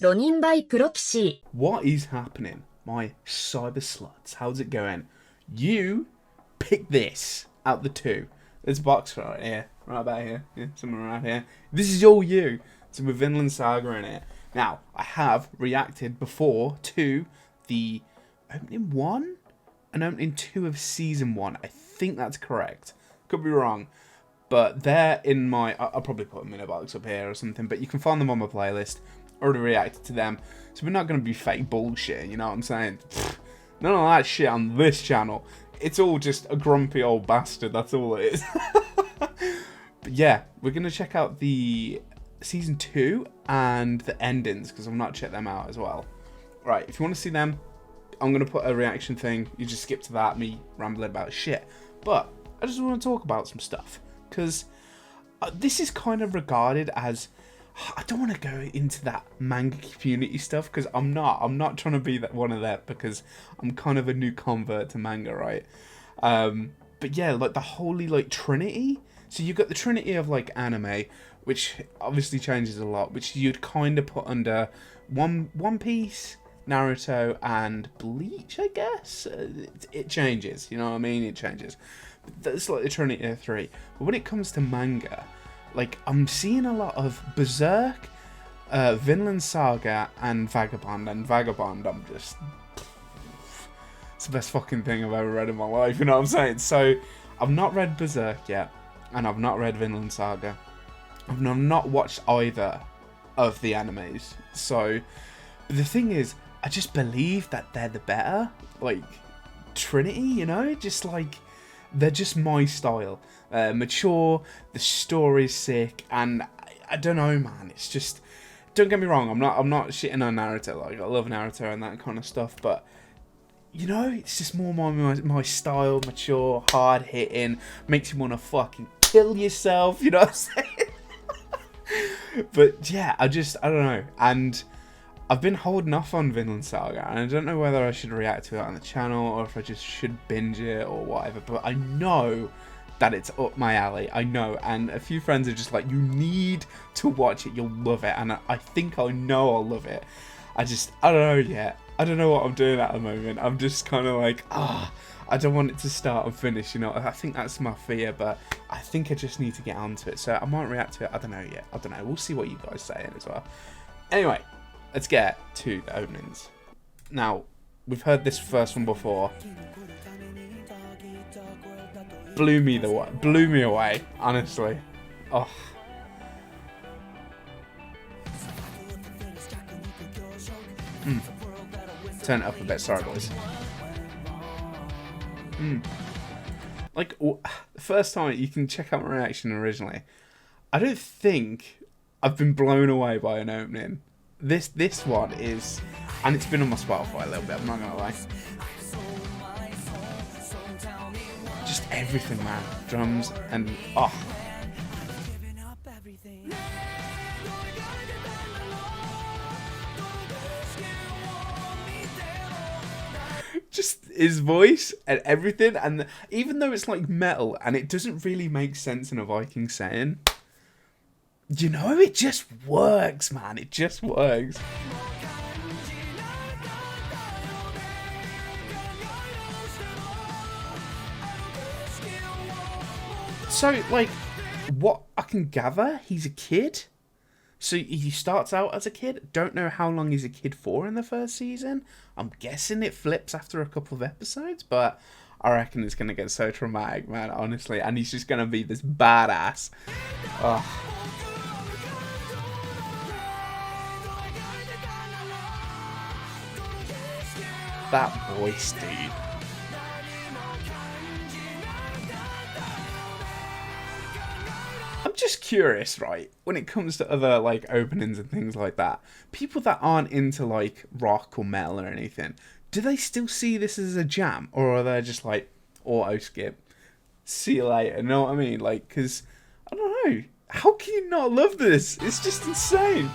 Ronin by proxy. What is happening? My cyber sluts. How's it going? You pick this out the two. There's a box right here. Right about here. Yeah, somewhere around here. This is all you. It's with Vinland Saga in it. Now, I have reacted before to the opening 1 and opening 2 of season 1. I think that's correct. Could be wrong. But they're in my... I'll probably put them in a box up here or something. But you can find them on my playlist. Already reacted to them. So we're not going to be fake bullshit, you know what I'm saying? Pfft, none of that shit on this channel. It's all just a grumpy old bastard. That's all it is. But yeah, we're going to check out the season 2 and the endings. Because I've not checked them out as well. Right, if you want to see them, I'm going to put a reaction thing. You just skip to that, me rambling about shit. But I just want to talk about some stuff. Because this is kind of regarded as... I don't want to go into that manga community stuff because I'm not trying to be that one of that because I'm kind of a new convert to manga, right? But yeah, like the holy like trinity. So you've got the trinity of like anime, which obviously changes a lot, which you'd kind of put under One Piece, Naruto, and Bleach, I guess. It changes, you know what I mean? It changes. But that's like the trinity of 3. But when it comes to manga, like, I'm seeing a lot of Berserk, Vinland Saga, and Vagabond. And Vagabond, I'm just... It's the best fucking thing I've ever read in my life, you know what I'm saying? So, I've not read Berserk yet, and I've not read Vinland Saga. I've not watched either of the animes. So, the thing is, I just believe that they're the better, like, Trinity, you know? Just, like... They're just my style. Mature, the story's sick, and I don't know, man. It's just, don't get me wrong. I'm not shitting on Naruto. Like I love Naruto and that kind of stuff, but you know, it's just more my style. Mature, hard hitting, makes you want to fucking kill yourself. You know what I'm saying? But yeah, I don't know, and I've been holding off on Vinland Saga, and I don't know whether I should react to it on the channel or if I just should binge it or whatever, but I know that it's up my alley. I know, and a few friends are just like, you need to watch it, you'll love it, and I think I know I'll love it. I don't know yet. I don't know what I'm doing at the moment. I'm just kind of like, I don't want it to start and finish, you know. I think that's my fear, but I think I just need to get onto it, so I might react to it. I don't know yet. I don't know. We'll see what you guys say as well. Anyway. Let's get to the openings. Now, we've heard this first one before. Blew me away, honestly. Oh. Turn it up a bit, sorry boys. Like, the first time you can check out my reaction originally. I don't think I've been blown away by an opening. This one is, and it's been on my Spotify a little bit, I'm not gonna lie. Just everything, man. Drums and just his voice and everything, and even though it's like metal and it doesn't really make sense in a Viking setting, you know, it just works, man. It just works. So, like, what I can gather, he's a kid. So he starts out as a kid. Don't know how long he's a kid for in the first season. I'm guessing it flips after a couple of episodes, but I reckon it's going to get so traumatic, man, honestly. And he's just going to be this badass. Ugh. That voice, dude. I'm just curious, right? When it comes to other like openings and things like that, people that aren't into like rock or metal or anything, do they still see this as a jam, or are they just like auto skip? See you later. You know what I mean? Like, because I don't know. How can you not love this? It's just insane.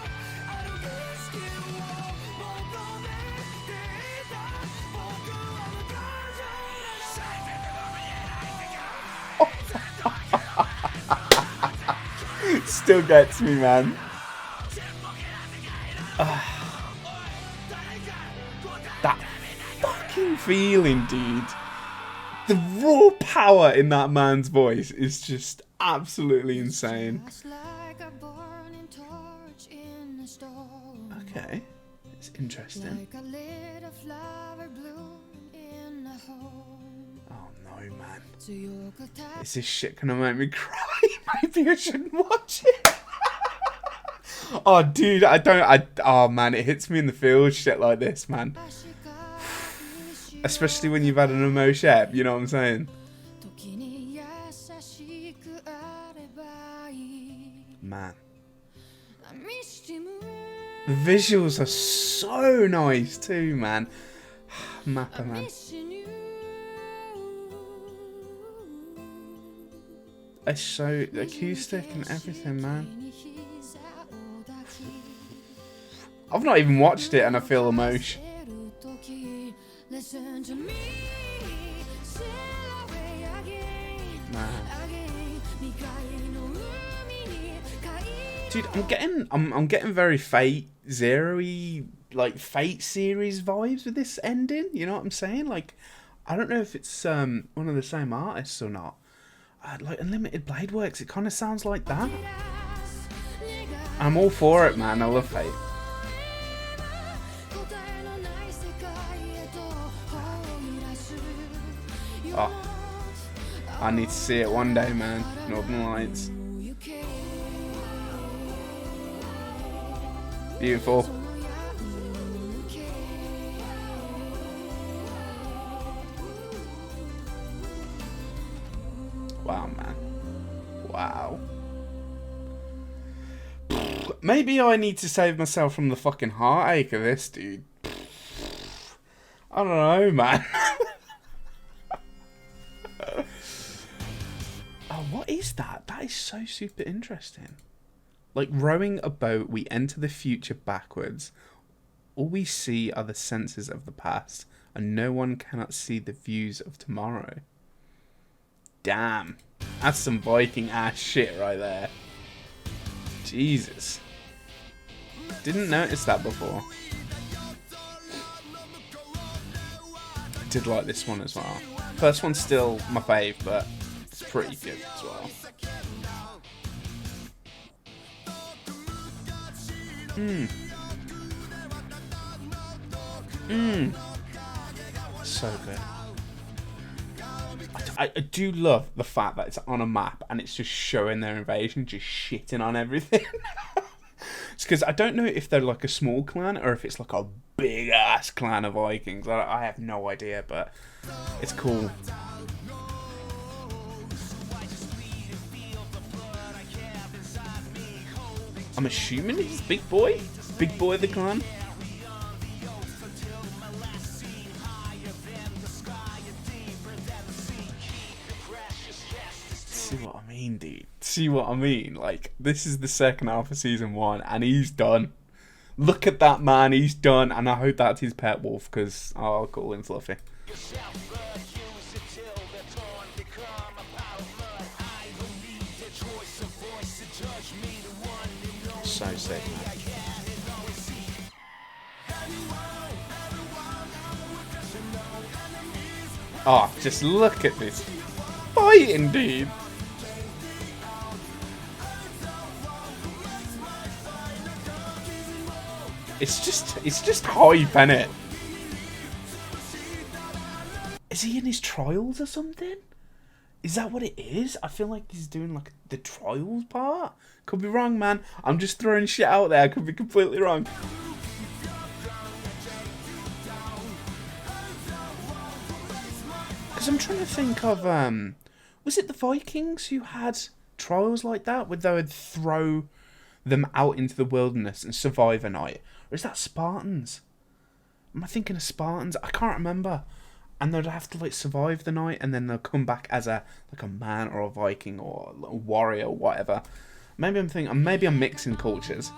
Still gets me, man. feeling, dude. The raw power in that man's voice is just absolutely insane. Okay, it's interesting. Oh no, man. Is this shit gonna make me cry? Maybe I shouldn't watch it. Oh, dude, oh man, it hits me in the feels, shit like this, man. Especially when you've had an emotion, you know what I'm saying? Man. The visuals are so nice too, man. Mappa, man. It's so acoustic and everything, man. I've not even watched it and I feel emotion. Man. Dude, I'm getting very Fate Zero-y, like Fate series vibes with this ending. You know what I'm saying? Like, I don't know if it's one of the same artists or not. Like Unlimited Blade Works, it kind of sounds like that. I'm all for it, man. I love Fate. Oh, I need to see it one day, man. Northern Lights. Beautiful. Wow, man. Wow. Maybe I need to save myself from the fucking heartache of this, dude. I don't know, man. Oh, what is that? That is so super interesting. Like rowing a boat, we enter the future backwards. All we see are the senses of the past, and no one cannot see the views of tomorrow. Damn. That's some Viking ass shit right there. Jesus. Didn't notice that before. I did like this one as well. First one's still my fave, but it's pretty good as well. So good. I do love the fact that it's on a map and it's just showing their invasion, just shitting on everything. It's because I don't know if they're like a small clan or if it's like a big ass clan of Vikings. I have no idea, but it's cool. I'm assuming it's Big Boy? Big Boy of the clan? See what I mean, dude? See what I mean? Like, this is the second half of season 1 and he's done. Look at that man, he's done. And I hope that's his pet wolf because I'll call him Fluffy. So sick, man. Oh, just look at this fight, indeed. It's just hype, innit? Is he in his trials or something? Is that what it is? I feel like he's doing like the trials part. Could be wrong, man. I'm just throwing shit out there. I could be completely wrong. Because I'm trying to think of, was it the Vikings who had trials like that? Where they would throw them out into the wilderness and survive a night? Or is that Spartans? Am I thinking of Spartans? I can't remember. And they'd have to like survive the night and then they'll come back as a man or a Viking or a warrior or whatever. Maybe I'm mixing cultures.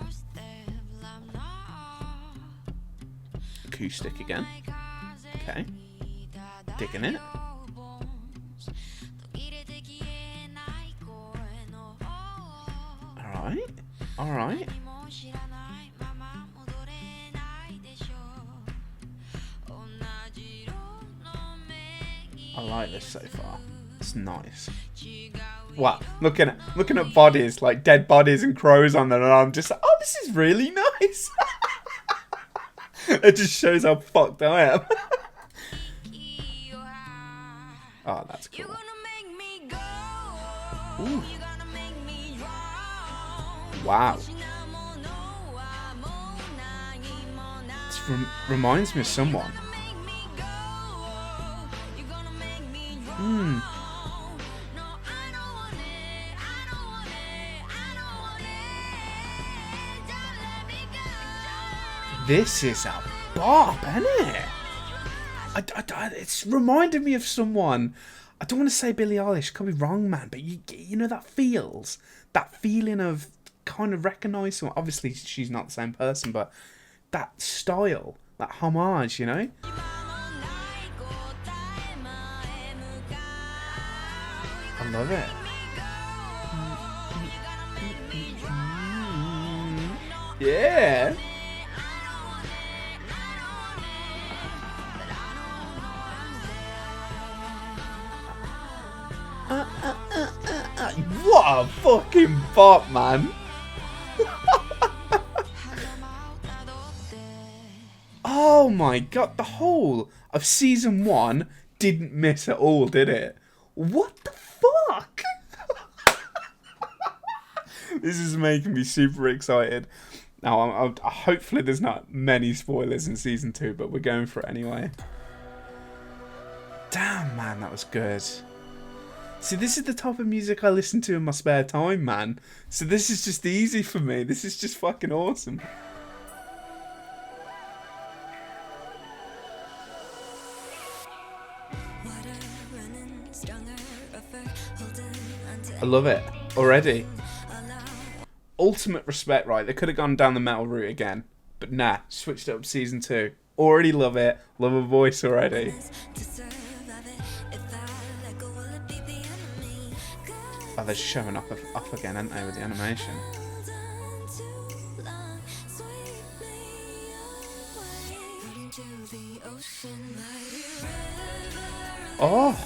Acoustic again. Okay. Digging it. Alright. Alright. like this so far. It's nice. Wow, looking at bodies, like dead bodies and crows on them, and I'm just like, oh, this is really nice. It just shows how fucked I am. Oh, that's cool. Ooh. Wow. This reminds me of someone. This is a bop, isn't it? It's reminded me of someone. I don't want to say Billie Eilish, could be wrong, man, but you know that feeling of kind of recognise someone. Obviously, she's not the same person, but that style, that homage, you know? I love it. Yeah. What a fucking bop, man. Oh my god, the whole of season 1 didn't miss at all, did it? What the fuck? This is making me super excited. Now, hopefully there's not many spoilers in season 2, but we're going for it anyway. Damn, man, that was good. See, this is the type of music I listen to in my spare time, man. So this is just easy for me. This is just fucking awesome. I love it already. Ultimate respect, right? They could have gone down the metal route again, but nah, switched it up season 2. Already love it. Love her voice already. Oh, they're showing off again, aren't they, with the animation? Oh!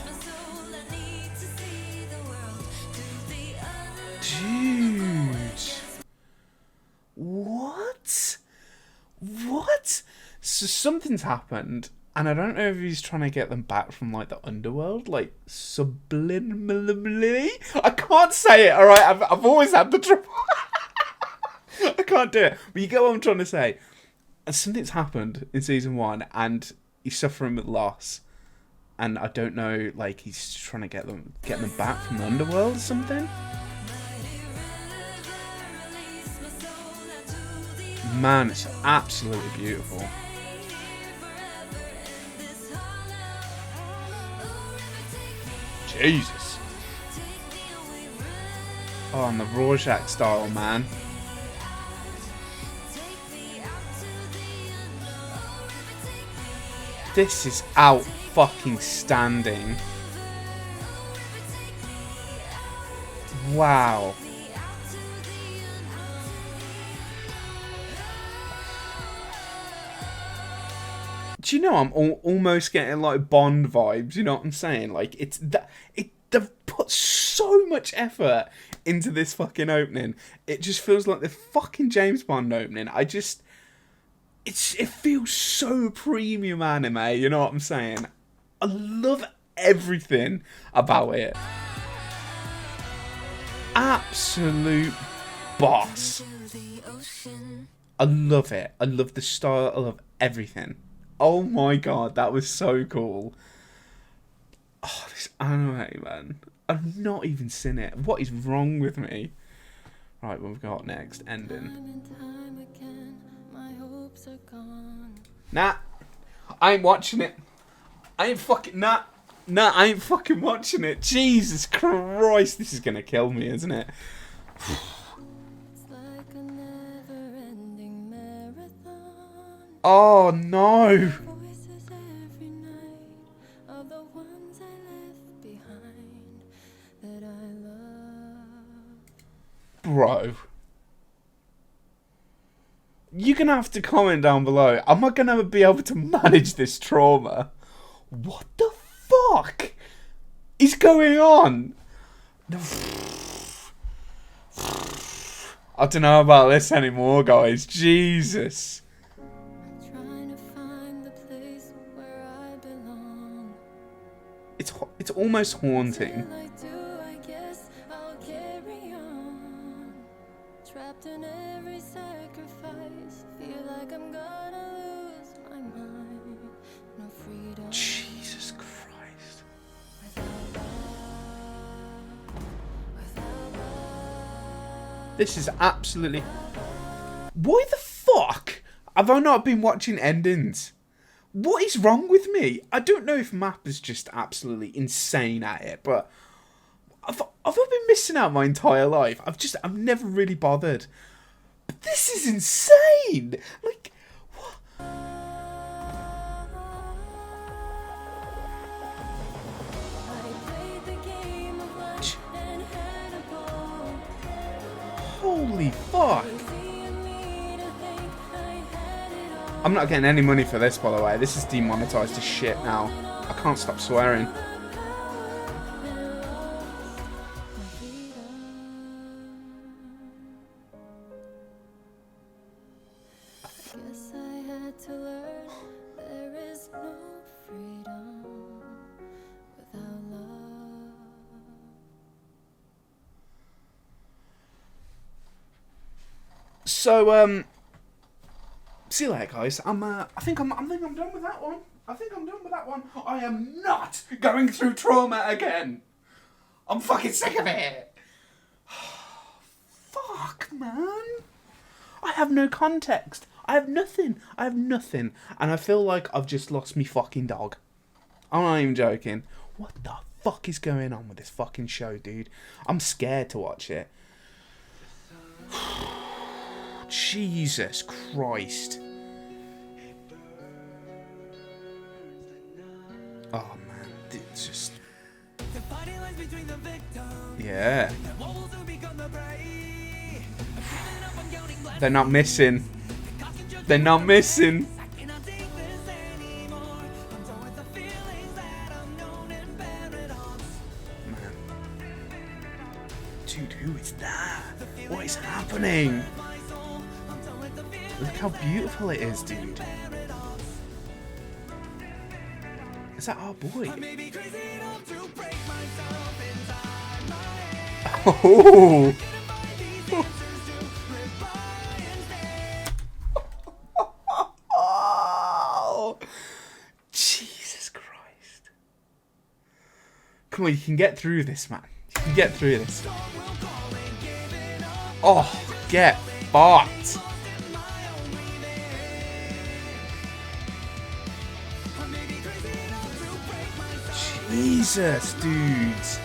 Dude! What? What? So something's happened, and I don't know if he's trying to get them back from, like, the underworld, like, subliminally? I can't say it, alright? I've always had the trouble. I can't do it. But you get what I'm trying to say. And something's happened in season 1, and he's suffering with loss. And I don't know, like, he's trying to get them back from the underworld or something? Man, it's absolutely beautiful. Jesus. Oh, and the Rorschach style, man. This is out fucking standing. Wow. Do you know, I'm almost getting like Bond vibes, you know what I'm saying? Like, they've put so much effort into this fucking opening. It just feels like the fucking James Bond opening. It feels so premium anime, you know what I'm saying? I love everything about it. Absolute boss. I love it. I love the style. I love everything. Oh my god, that was so cool. Oh, this anime, man. I've not even seen it. What is wrong with me? Right, what we've got next? Ending. Nah, I ain't watching it. I ain't fucking... Nah, I ain't fucking watching it. Jesus Christ, this is gonna kill me, isn't it? Oh no! Bro. You're gonna have to comment down below. Am I gonna be able to manage this trauma? What the fuck? is going on? I don't know about this anymore, guys. Jesus. It's almost haunting. Trapped in every sacrifice, feel like I'm gonna lose my mind. No freedom. Jesus Christ. This is absolutely... Why the fuck have I not been watching endings? What is wrong with me? I don't know if Map is just absolutely insane at it, but have I been missing out my entire life? I've never really bothered. But this is insane! Like, what? Holy fuck! I'm not getting any money for this, by the way. This is demonetized as shit now. I can't stop swearing. Guess I had to learn there is no freedom without love. So, see you later, guys. I think I'm done with that one. I am not going through trauma again. I'm fucking sick of it. Fuck, man. I have no context. I have nothing. And I feel like I've just lost me fucking dog. I'm not even joking. What the fuck is going on with this fucking show, dude? I'm scared to watch it. Jesus Christ. Oh man, it's just... Yeah. They're not missing. They're not missing. Man. Dude, who is that? What is happening? Look how beautiful it is, dude. Is that our boy? Oh! Oh! Jesus Christ. Come on, you can get through this, man. You can get through this. Oh, get fucked. Jesus, dudes.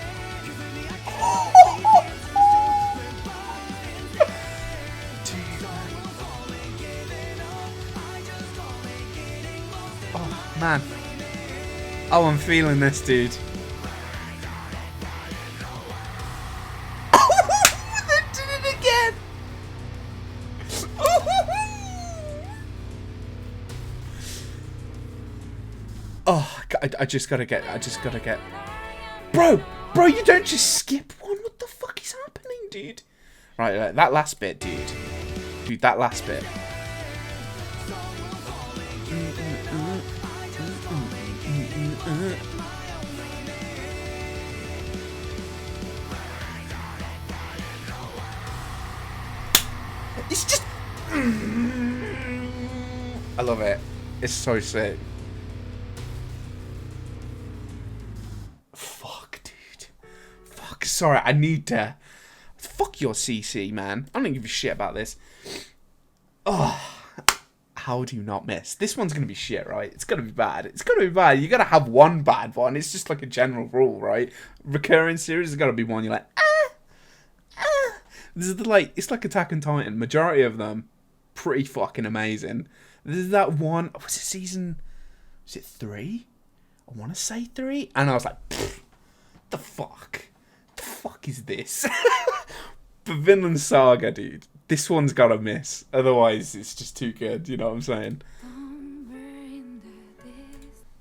Oh, man. Oh, I'm feeling this, dude. They did it again. Oh, I just gotta get. Bro, you don't just skip one. What the fuck is happening, dude? Right, that last bit, dude. Dude, that last bit. It's just... I love it. It's so sick. Fuck, dude. Fuck, sorry, I need to... Fuck your CC, man. I don't give a shit about this. Oh, how do you not miss? This one's going to be shit, right? It's going to be bad. It's going to be bad. You got to have one bad one. It's just like a general rule, right? Recurring series has got to be one you're like, This is like, it's like Attack on Titan. Majority of them, pretty fucking amazing. There's that one, was it season, was it 3? I want to say 3. And I was like, the fuck? The fuck is this? But Vinland Saga, dude. This one's got to miss. Otherwise, it's just too good. You know what I'm saying?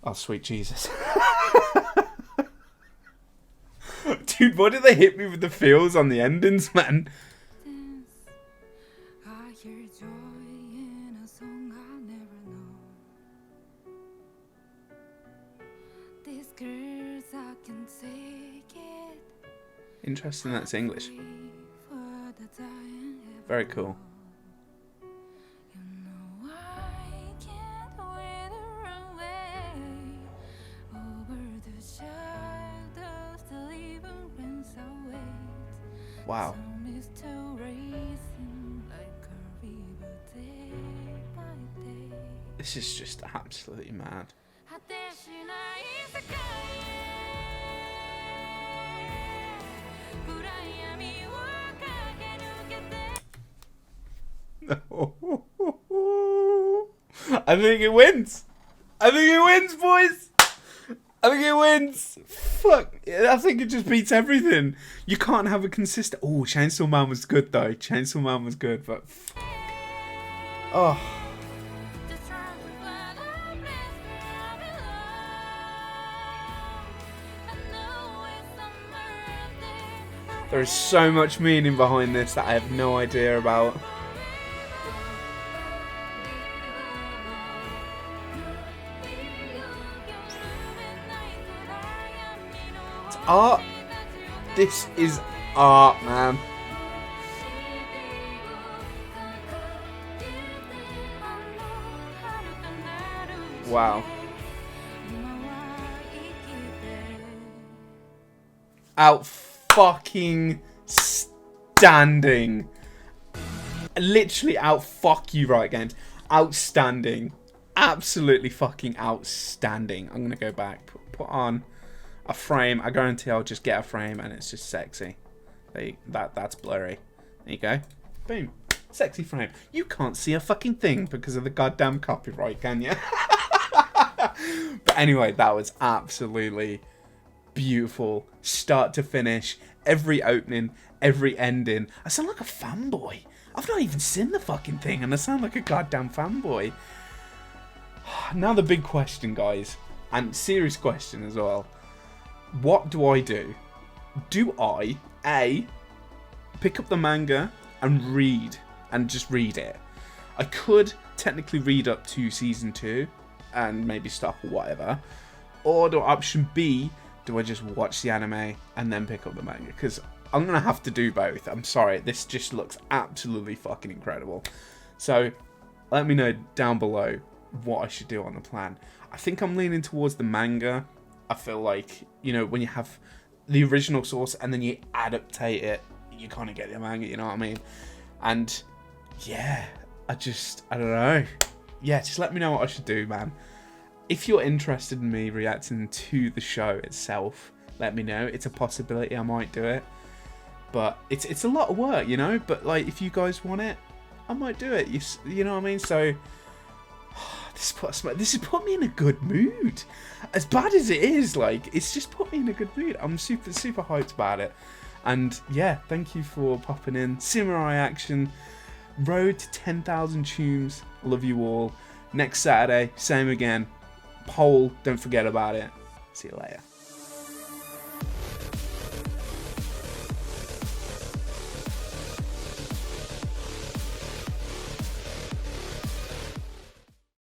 Oh, sweet Jesus. Dude, why did they hit me with the feels on the endings, man? I hear joy in a song I'll never know. These girls, I can take it. Interesting, that's English. For the dying Very cool. You know I can't wither away over the shadows that even winds await. Wow. Sun is still racing like a river day by day. This is just absolutely mad. I think it wins. I think it wins, boys. I think it wins. Fuck. I think it just beats everything. You can't have a consistent... Oh, Chainsaw Man was good, though. Chainsaw Man was good, but... Fuck. Oh. There is so much meaning behind this that I have no idea about. It's art. This is art, man. Wow. Out fucking standing. Literally out fuck you right games. Outstanding. Absolutely fucking outstanding. I'm gonna go back. Put on a frame. I guarantee I'll just get a frame and it's just sexy. That's blurry. There you go. Boom. Sexy frame. You can't see a fucking thing because of the goddamn copyright, can you? But anyway, that was absolutely beautiful. Start to finish. Every opening, every ending. I sound like a fanboy. I've not even seen the fucking thing and I sound like a goddamn fanboy. Now the big question, guys. And serious question as well. What do I do? Do I, A, pick up the manga and read, and just read it? I could technically read up to season 2 and maybe stop or whatever. Or do option B, do I just watch the anime and then pick up the manga? Because I'm going to have to do both. I'm sorry, this just looks absolutely fucking incredible. So let me know down below what I should do on the plan. I think I'm leaning towards the manga. I feel like, you know, when you have the original source and then you adaptate it, you kind of get the manga, you know what I mean? And yeah, I don't know. Yeah, just let me know what I should do, man. If you're interested in me reacting to the show itself, let me know. It's a possibility I might do it. But it's a lot of work, you know? But, like, if you guys want it, I might do it. You know what I mean? So, this has put me in a good mood. As bad as it is, like, it's just put me in a good mood. I'm super, super hyped about it. And, yeah, thank you for popping in. Samurai action. Road to 10,000 tunes. Love you all. Next Saturday, same again. Poll, don't forget about it. See you later.